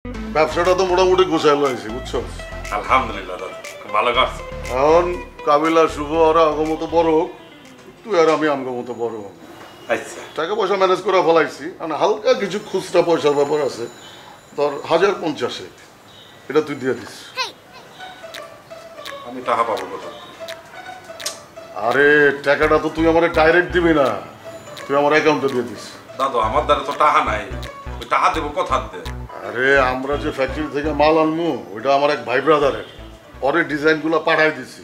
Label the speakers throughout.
Speaker 1: ব্যবসাটা তো মোটামুটি গোছাইলো হয়েছে, বুঝছো?
Speaker 2: আলহামদুলিল্লাহ দাদু, খুব ভালো কাটছে।
Speaker 1: এখন কাবিলা শুভ ওরা আগমতো বড় হোক, তুই আর আমি আমগমতো বড় হোক।
Speaker 2: আচ্ছা,
Speaker 1: টাকা পয়সা ম্যানেজ করে ফেলাইছি, মানে হালকা কিছু খুচরা পয়সার ব্যাপার আছে, তোর 1050 এটা তুই দিয়ে দিস।
Speaker 2: আমি টাকা পাবো কোথা?
Speaker 1: আরে টাকাটা তো তুই আমার ডাইরেক্ট দিবি না, তুই আমার অ্যাকাউন্টে দিয়ে দিস।
Speaker 2: দাদু আমার দ্বারা তো টাকা নাই, ওই টাকা দেবো কোথা দিয়ে?
Speaker 1: আরে আমরা যে ফ্যাক্টরি থেকে মাল আনবো ওইটা আমার এক ভাই ব্রাদারের, পরে ডিজাইনগুলো পাঠাই দিছি,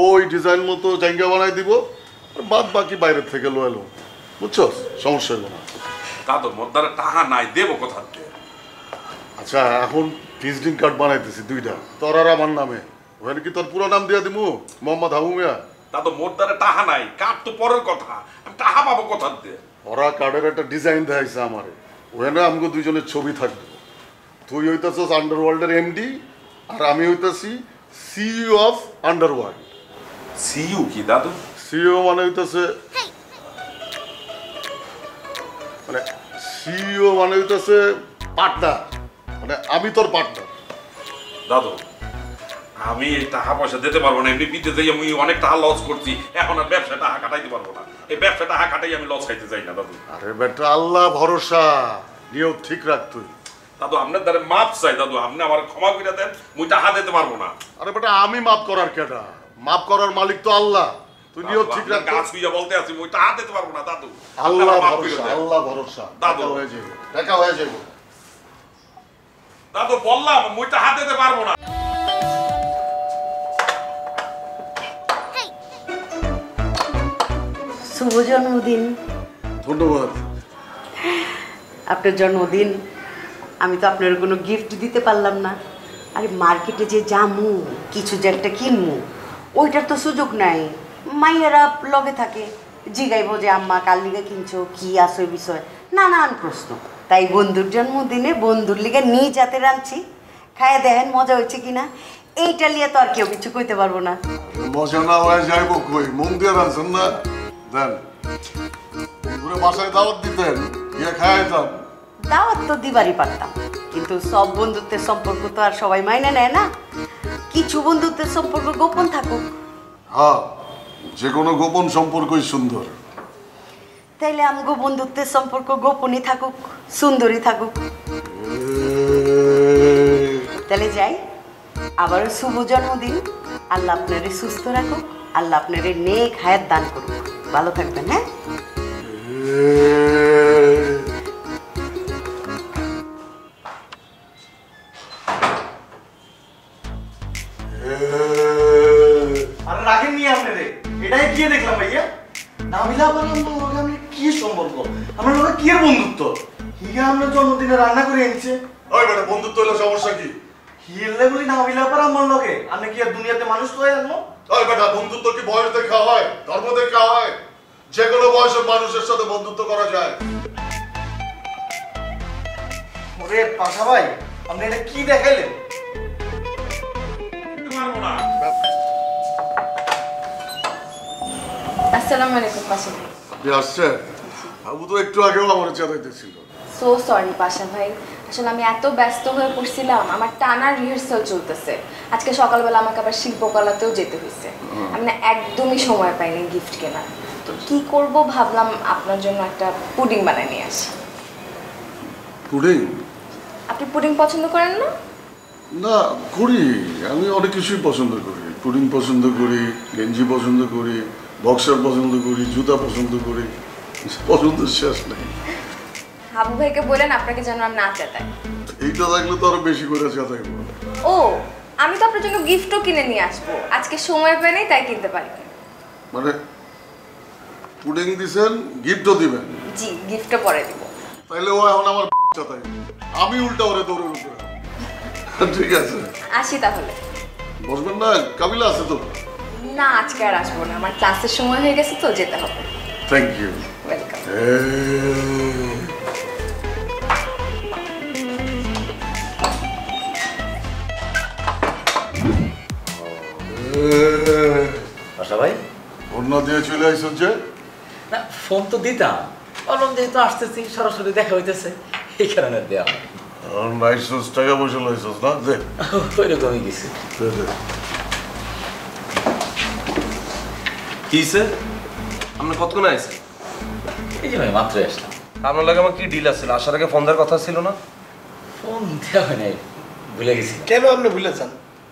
Speaker 1: ওই ডিজাইন মতো জায়গা বানাই দিব, আর বাদ বাকি বাইরের থেকে লো এলো, বুঝছো? সমস্যা হলো না।
Speaker 2: দাদু মোর দ্বারা টাকা নাই, দেবো কোথা দিয়ে?
Speaker 1: আচ্ছা এখন ভিজিটিং কার্ড বানাইতেছি 2টা, তোর আর আমার নামে। ওখানে কি তোর পুরো নাম দিয়ে দিমু, মোহাম্মদ হাবু মিয়া?
Speaker 2: দাদু মোর দ্বারা টাকা নাই, কার্ড তো পরের কথা, আমি টাকা পাবো কোথা দিয়ে?
Speaker 1: ওরা কার্ডের একটা ডিজাইন দেখাইছে আমারে, ওখানে আমাকে দুজনের ছবি থাকবে। তুই হইতেছিস আন্ডারওয়ার্ল্ডের এমডি, আর আমি হইতেছি সিইও অফ আন্ডারওয়ার্ল্ড।
Speaker 2: সিইউ কি দাদু?
Speaker 1: সিইও মানে হইতেছে, মানে সিইও মানে হইতেছে পার্টনার, মানে আমি তোর পার্টনার।
Speaker 2: দাদু আমি এই টাকা পয়সা দিতে পারবো না, এমনি বিদেশে যাই আমি অনেক টাকা লস করছি, এখন আর ব্যবসা টাকা কাটাইতে পারবো না, এই ব্যবসা টাকা কাটাই আমি লস খাইতে চাই না দাদু।
Speaker 1: আরে বেটা আল্লাহ ভরসা, নিয়েও ঠিক রাখ তুই।
Speaker 2: দাদু আপনার দ্বারা মাপ চাই দাদু, আপনি আমার ক্ষমা করে দেন, মুই টাকা দিতে পারবো না।
Speaker 1: আরে বেটা আমি মাফ করার কেটা, মাফ করার মালিক তো আল্লাহ, তুই নিয়েও ঠিক রাখ।
Speaker 2: গাছ হইয়া বলতে আছি মুই টাকা দিতে পারবো না দাদু।
Speaker 1: আল্লাহ ভরসা, আল্লাহ ভরসা,
Speaker 2: দাদু
Speaker 1: হয়ে যাবে, টাকা হয়ে যাবে।
Speaker 2: দাদু বললাম মুই টাকা দিতে পারবো না।
Speaker 3: শুভ জন্মদিন।
Speaker 1: ধন্যবাদ।
Speaker 3: আপনার জন্মদিন, আমি তো আপনার কোনো গিফট দিতে পারলাম না। আরে মার্কেটে যে যামু কিছু যে একটা কিনমু, ওইটার তো সুযোগ নাই। মাইয়ারা লগে থাকে, জিগাইব যে আম্মা কাল লিগে কিনছো, কি আসো বিষয়, নানান প্রশ্ন। তাই বন্ধুর জন্মদিনে বন্ধুর লিগে নিজ হাতে রাঁধছি, খাইয়ে দেখেন মজা হচ্ছে কিনা। এইটা নিয়ে তো আর কেউ কিছু কইতে পারবো না।
Speaker 1: মজা না হয়ে যাইব কই, মন দিয়ে রাঁধছেন না, দেন ঘুরে বাসায় দাওয়াত দিতেন, গিয়ে খাইতাম।
Speaker 3: দাওয়াত তো দিবারই পারতাম, কিন্তু সব বন্ধুত্বের সম্পর্ক তো আর সবাই মাইনে নেয় না। কিছু বন্ধুত্বের সম্পর্ক গোপন থাকুক।
Speaker 1: হ্যাঁ, যে কোনো গোপন সম্পর্কই সুন্দর।
Speaker 3: তাইলে আমগো বন্ধুত্বের সম্পর্ক গোপনই থাকুক, সুন্দরই থাকুক। তাহলে যাই, আবারও শুভ জন্মদিন। আল্লাহ আপনারে সুস্থ রাখুক, আল্লাহ আপনারে নেক হায়াত দান করুক। ভালো থাকবেন। হ্যাঁ,
Speaker 4: আরে রাখেন নি আপনি রে, এটাই কি দেখলাম ভাইয়া? নামিলা বললাম তো ওকে আমি কি সম্পর্ক, আমরা লোকে কি এর বন্ধুত্ব? হিগা আমরা জন্মদিনে রান্না করে এনেছে।
Speaker 1: ওই বেটা বন্ধুত্ব হলো সমস্যা কি?
Speaker 4: হিললে বলি নামিলা পার আমার লোকে, আমি কি আর দুনিয়াতে মানুষ তো আনবো?
Speaker 1: ওই বেটা বন্ধুত্ব কি বয়স দেখা হয়, ধর্ম দেখা হয়? যে কোনো বয়সের মানুষের সাথে বন্ধুত্ব করা যায়।
Speaker 4: ওরে পাশা ভাই, আপনি এটা কি দেখাইলেন?
Speaker 2: পারবো না।
Speaker 5: আসসালামু আলাইকুম পাশা ভাই।
Speaker 1: আপনি আসছেন? আবু তো একটু আগেও আমার চেতাইতেছিল।
Speaker 5: সো সরি পাশা ভাই, আসলে আমি এত ব্যস্ত হয়ে পড়ছিলাম, আমার টানার রিহার্সাল চলতেছে। আজকে সকালবেলা আমাকে আবার শিল্পকলাতেও যেতে হয়েছে, আমি না একদমই সময় পাইনি গিফট কেনার। তো কি করব ভাবলাম আপনার জন্য একটা পুডিং বানিয়ে নিয়ে আসি।
Speaker 1: পুডিং?
Speaker 5: আপনি পুডিং পছন্দ করেন না?
Speaker 1: না করি, আমি অনেক কিছুই পছন্দ করি। পুডিং পছন্দ করি, গেঞ্জি পছন্দ করি, বক্সার পছন্দ করি, জুতা পছন্দ করি, পছন্দ শেষ নেই।
Speaker 5: হাবু ভাইকে বলেন আপনাকে যেন আমি না চেতাই।
Speaker 1: এইটা থাকলে তো আরো বেশি করে চেতাইব।
Speaker 5: ও, আমি তো আপনার জন্য গিফটও কিনে নিয়ে আসবো, আজকে সময় পাই নাই তাই কিনতে পারিনি।
Speaker 1: মানে পুডিং দিছেন, গিফটও দিবেন?
Speaker 5: জি, গিফটও পরে দিব।
Speaker 1: তাইলে ও এখন আমার চেতাইব, আমি উল্টা ওরে দৌড়ে উঠবে। ঠিক আছে,
Speaker 5: আসি তাহলে।
Speaker 1: বসবেন না? কাবিলা আছে তো?
Speaker 5: না, আজকে আর আসবো না, আমার ক্লাসের সময় হয়ে গেছে তো, যেতে হবে।
Speaker 1: Thank you.
Speaker 5: ওয়েলকাম।
Speaker 6: আশা ভাই,
Speaker 1: অন্য দিয়ে চলে আইসন যে?
Speaker 6: না ফোন তো দিতাম, অলম যেহেতু আসতেছি সরাসরি দেখা হইতেছে, এই কারণে দেওয়া।
Speaker 1: নাইছস টাকা পয়সা লইছস না যে
Speaker 6: ওইরকমই কিছু।
Speaker 7: কি স্যার আপনি কতক্ষণ আইছেন?
Speaker 6: এই যে ভাই মাত্র আসলাম।
Speaker 7: আপনার লাগে আমার কি ডিল আছে? আসার আগে ফোন দেওয়ার কথা ছিল না?
Speaker 6: ফোন দেওয়া হয় নাই, ভুলে গেছি।
Speaker 8: কেন আপনি ভুলেছেন?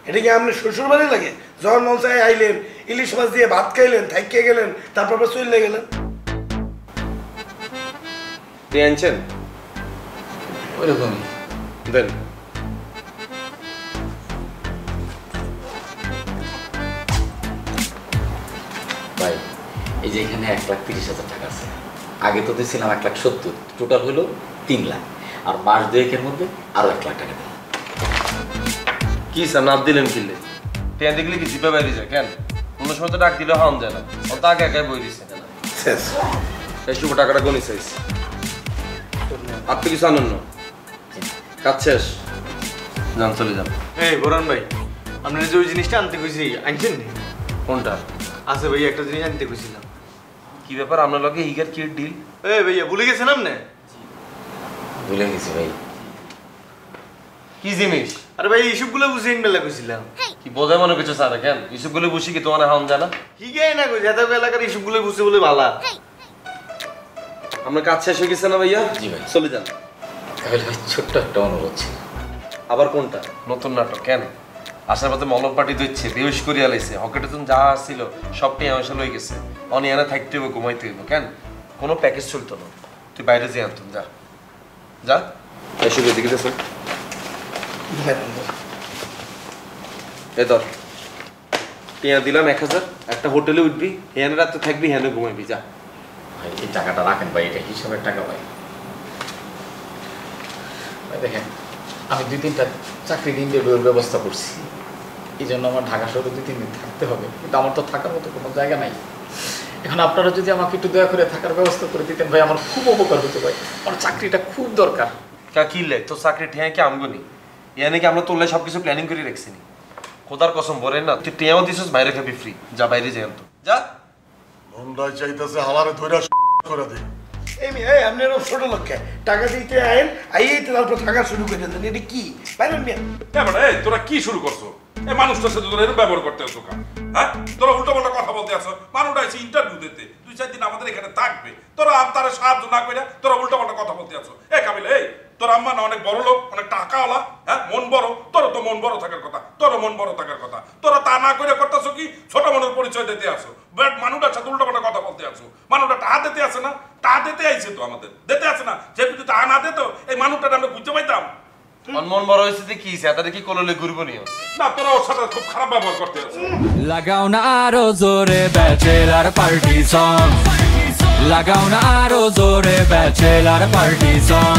Speaker 8: এটা কি আপনার শ্বশুর বাড়ি লাগে? যখন মন চায় আইলেন, ইলিশ মাছ দিয়ে ভাত খাইলেন, থাইকে গেলেন, তারপর আবার চলে গেলেন।
Speaker 7: তুই আনছেন?
Speaker 6: ওইরকমই।
Speaker 7: দেন।
Speaker 6: ভাই এই যে এখানে 1,30,000 টাকা আছে। আগে তো দিয়েছিলাম 1,70,000, টোটাল হলো 3 লাখ। আর মাস দুয়েকের মধ্যে আরো 1 লাখ টাকা দেবো।
Speaker 7: কি স্যার নাপ দিলেন কিনলে? টেন দেখলে কি জিপে বাইরে যায় কেন? অন্য সময় তো ডাক দিলে হন যায় না, ও তো আগে একাই বই দিচ্ছে। এই শুভ টাকাটা গণি চাইছি। আর তো কিছু আনন্দ কাজ শেষ, যান চলে যান।
Speaker 4: এই বোরান ভাই, আপনার যে ওই জিনিসটা আনতে কইছি আনছেন নি?
Speaker 7: কোনটা?
Speaker 4: আছে ভাই, একটা জিনিস আনতে কইছিলাম।
Speaker 7: কি ব্যাপার আপনার লগে হিগার কি ডিল?
Speaker 4: এই ভাইয়া ভুলে গেছেন আপনি?
Speaker 6: ভুলে গেছি ভাই।
Speaker 7: কি জিনিস?
Speaker 4: আরে ভাই এইসবগুলো বুঝে বেলা কইছিলাম।
Speaker 7: কি বোঝায় মনে করছো স্যার? কেন ইসব গুলো বুঝি কি তোমার হাম জানা?
Speaker 4: হিগাই না কইছি, এত এলাকার এইসবগুলো বুঝে বলে ভালা।
Speaker 7: আপনার কাজ শেষ হয়ে গেছে না ভাইয়া?
Speaker 6: জি ভাই।
Speaker 7: চলে যান।
Speaker 6: তাহলে ভাই ছোট্ট একটা অনুরোধ ছিল।
Speaker 7: আবার কোনটা? নতুন নাটক কেন? আসার পথে মলম পাটি দিচ্ছে, বেউস করিয়া লাইছে, হকেটে তুমি যা ছিল সবটাই আমার লই গেছে। অনিয়ানা থাকতে হইব, ঘুমাইতে হইব। কেন কোনো প্যাকেজ চলতো না। তুই বাইরে যেয়ে আনতুম, যা যা। এসব এদিকে দেখো, এ ধর টিয়া দিলাম 1,000, একটা হোটেলে উঠবি, হেনে রাতে থাকবি, হেনে ঘুমাইবি, যা।
Speaker 6: ভাই এই টাকাটা রাখেন ভাই, এটা হিসাবের টাকা ভাই। ভাই দেখেন, আমি 2-3টা চাকরি ইন্টারভিউর ব্যবস্থা করছি, এই জন্য আমার ঢাকা শহরে 2-3 দিন থাকতে হবে। কিন্তু আমার তো থাকার মতো কোনো জায়গা নাই। এখন আপনারা যদি আমাকে একটু দয়া করে থাকার ব্যবস্থা করে দিতেন ভাই, আমার খুব উপকার হতো ভাই। আমার চাকরিটা খুব দরকার।
Speaker 7: কা কি লে তোর চাকরি টিয়া কি আমগনি? ইয়ানি কি আমরা তোলে সবকিছু প্ল্যানিং করে রাখছি নি? খোদার কসম বলেন না, তুই টিয়াও দিছিস, বাইরে খাবি ফ্রি। যা বাইরে যাই আনতো, যা।
Speaker 1: মন্দায় চাইতেছে হালারে ধইরা করে দে।
Speaker 8: এই আপনি এরকম ছোট লোককে টাকা দিতে আইন, আইয়েই তো তারপর থাকা শুরু করে দেন। এটা কি পাইলেন মিয়া?
Speaker 2: এই তোরা কি শুরু করছো? এই মানুষটার সাথে তোরা এরকম ব্যবহার করতে আছো কেন? হ্যাঁ, তোরা উল্টো পাল্টা কথা বলতে আছো। মানুষটা এসে ইন্টারভিউ দিতে 2-4 দিন আমাদের এখানে থাকবে, তোরা তারা সাহায্য না করে তোরা উল্টো পাল্টা কথা বলতে আছো। এই কাবিল, এই তোর আম্মা না অনেক বড় লোক, অনেক টাকাওয়ালা, হ্যাঁ মন বড়, তোর তো মন বড় থাকার কথা, তোর মন বড় থাকার কথা। তোরা তা না করে করতেছো কি ছোট মনের পরিচয় দিতে আসো, বাট মানুষটার সাথে উল্টো পাল্টা কথা বলতে আছো। মানুষটা টাকা দিতে আসে না, টাকা দিতে আইছে তো আমাদের, দিতে আসে না। যে যদি টাকা না দিত এই মানুষটা আমরা বুঝতে পাইতাম।
Speaker 7: মন বড় হয়েছে কি তাদের কি কললে ঘুরবো নিও
Speaker 2: না, তোরা ওর সাথে খুব খারাপ ব্যবহার করতে আছো।
Speaker 9: লাগাও না আরো জোরে ব্যাচেলার পার্টি সং, লাগাও না আরো জোরে ব্যাচেলার পার্টি সং।